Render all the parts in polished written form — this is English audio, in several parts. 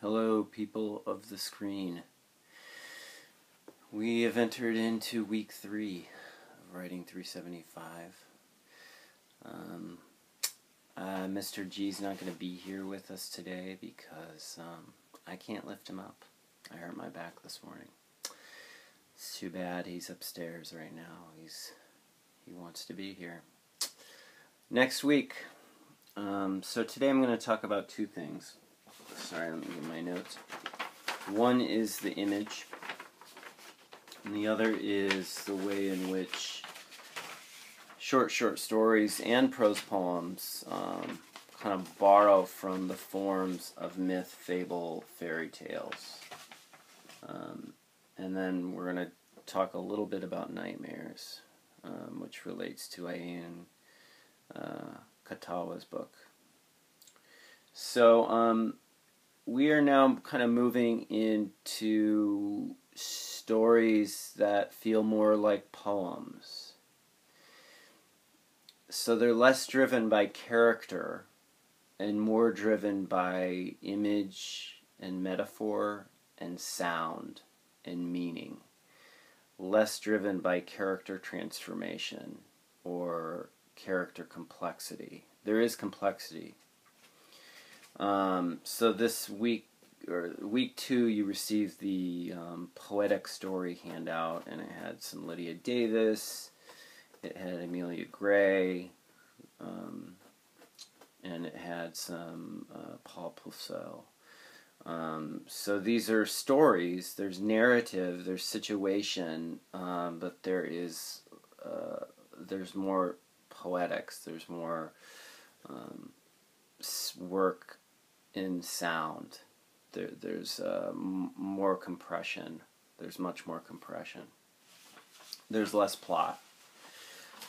Hello, people of the screen. We have entered into week 3 of Writing 375. Mr. G's not going to be here with us today because I can't lift him up. I hurt my back this morning. It's too bad he's upstairs right now. He wants to be here. Next week. So today I'm going to talk about two things. Sorry, let me get my notes. One is the image, and the other is the way in which short stories and prose poems kind of borrow from the forms of myth, fable, fairy tales. And then we're going to talk a little bit about nightmares, which relates to Ayan Katawa's book. So, we are now kind of moving into stories that feel more like poems. So they're less driven by character and more driven by image and metaphor and sound and meaning. Less driven by character transformation or character complexity. There is complexity. So this week, or week 2, you received the poetic story handout, and it had some Lydia Davis, it had Amelia Gray, and it had some Paul Pousseau. So these are stories, there's narrative, there's situation, but there's more poetics, there's more work in sound. There's more compression. There's much more compression. There's less plot.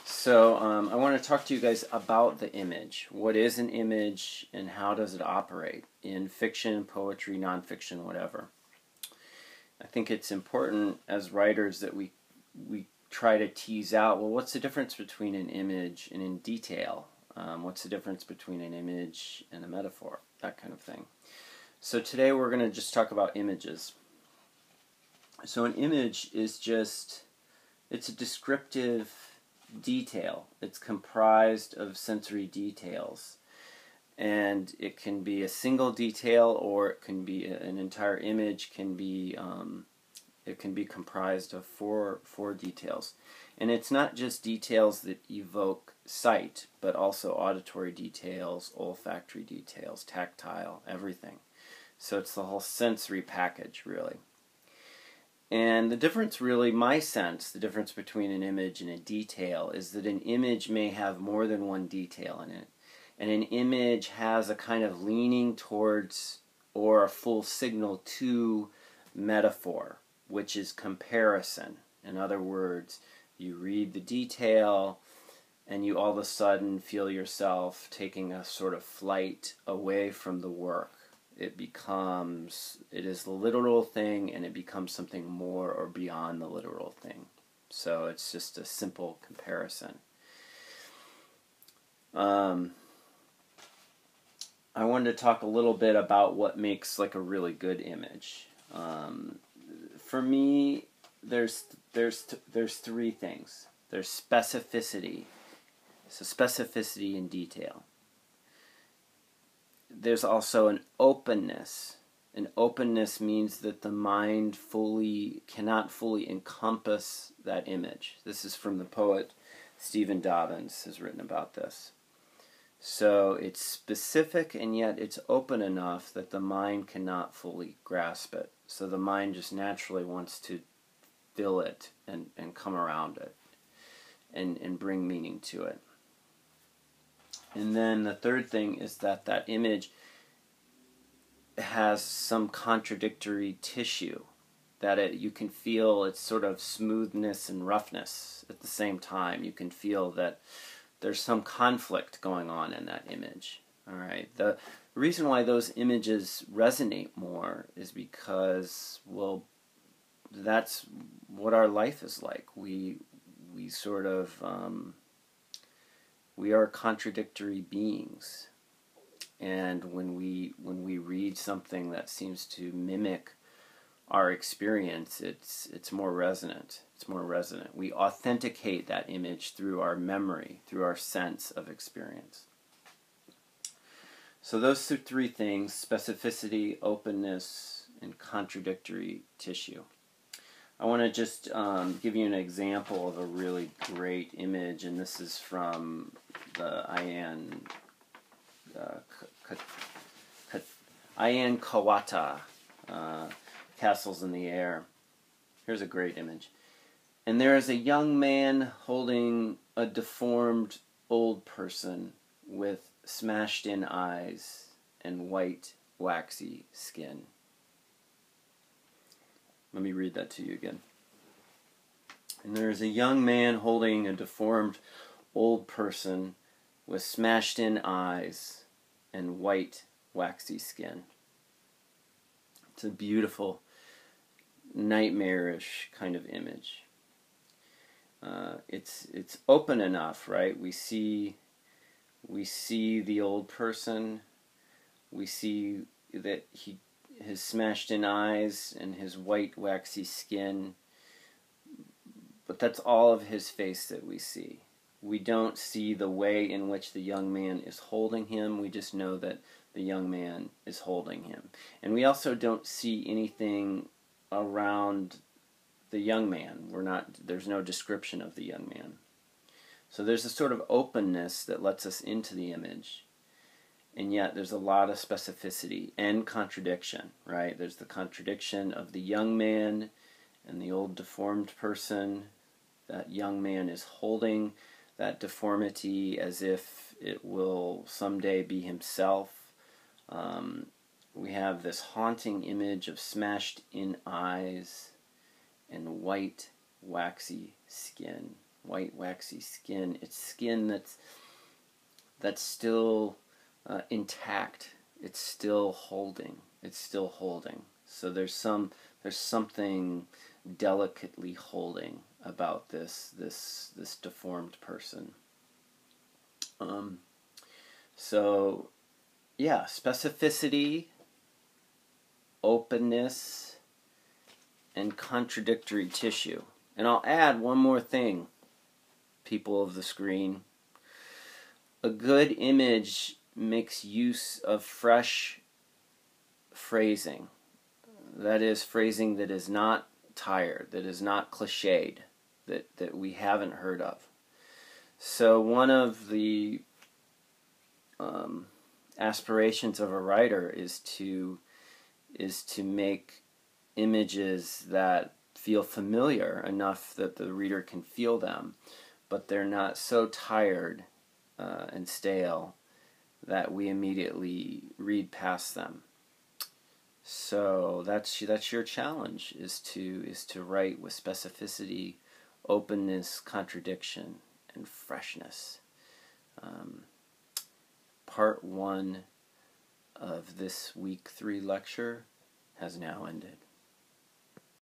So I want to talk to you guys about the image. What is an image and how does it operate in fiction, poetry, nonfiction, whatever. I think it's important as writers that we try to tease out, well, what's the difference between an image and in detail? What's the difference between an image and a metaphor? That kind of thing. So today we're going to just talk about images. So an image is it's a descriptive detail. It's comprised of sensory details. And it can be a single detail, or it can be an entire image, it can be comprised of four details. And it's not just details that evoke sight, but also auditory details, olfactory details, tactile, everything. So it's the whole sensory package, really. And the difference, really, my sense, the difference between an image and a detail is that an image may have more than one detail in it. And an image has a kind of leaning towards, or a full signal to, metaphor, which is comparison. In other words, you read the detail, and you all of a sudden feel yourself taking a sort of flight away from the work. It is the literal thing, and it becomes something more or beyond the literal thing. So it's just a simple comparison. I wanted to talk a little bit about what makes like a really good image. For me, there's 3 things. There's specificity. So specificity and detail. There's also an openness. An openness means that the mind cannot fully encompass that image. This is from the poet Stephen Dobbins has written about this. So it's specific, and yet it's open enough that the mind cannot fully grasp it. So the mind just naturally wants to fill it and come around it and bring meaning to it. And then the third thing is that image has some contradictory tissue, that you can feel its sort of smoothness and roughness at the same time. You can feel that there's some conflict going on in that image. All right. The reason why those images resonate more is because, well, that's what our life is like. We sort of we are contradictory beings, and when we read something that seems to mimic our experience, it's more resonant. It's more resonant. We authenticate that image through our memory, through our sense of experience. So those are three things: specificity, openness, and contradictory tissue. I want to just give you an example of a really great image, and this is from the Ayan Kawata, Castles in the Air. Here's a great image. And there is a young man holding a deformed old person with smashed-in eyes and white, waxy skin. Let me read that to you again. And there is a young man holding a deformed old person with smashed-in eyes and white, waxy skin. It's a beautiful, nightmarish kind of image. It's open enough, right? We see the old person. We see that his smashed-in eyes and his white, waxy skin. But that's all of his face that we see. We don't see the way in which the young man is holding him. We just know that the young man is holding him. And we also don't see anything around the young man. There's no description of the young man. So there's a sort of openness that lets us into the image. And yet there's a lot of specificity and contradiction, right? There's the contradiction of the young man and the old deformed person. That young man is holding that deformity as if it will someday be himself. We have this haunting image of smashed-in eyes and white, waxy skin. White, waxy skin. It's skin that's still intact. It's still holding. It's still holding. So there's something delicately holding about this deformed person. So yeah, specificity, openness, and contradictory tissue. And I'll add one more thing, people of the screen. A good image makes use of fresh phrasing. That is, phrasing that is not tired, that is not cliched, that we haven't heard of. So one of the aspirations of a writer is to make images that feel familiar enough that the reader can feel them, but they're not so tired and stale that we immediately read past them. So that's your challenge, is to write with specificity, openness, contradiction, and freshness. Part 1 of this week 3 lecture has now ended.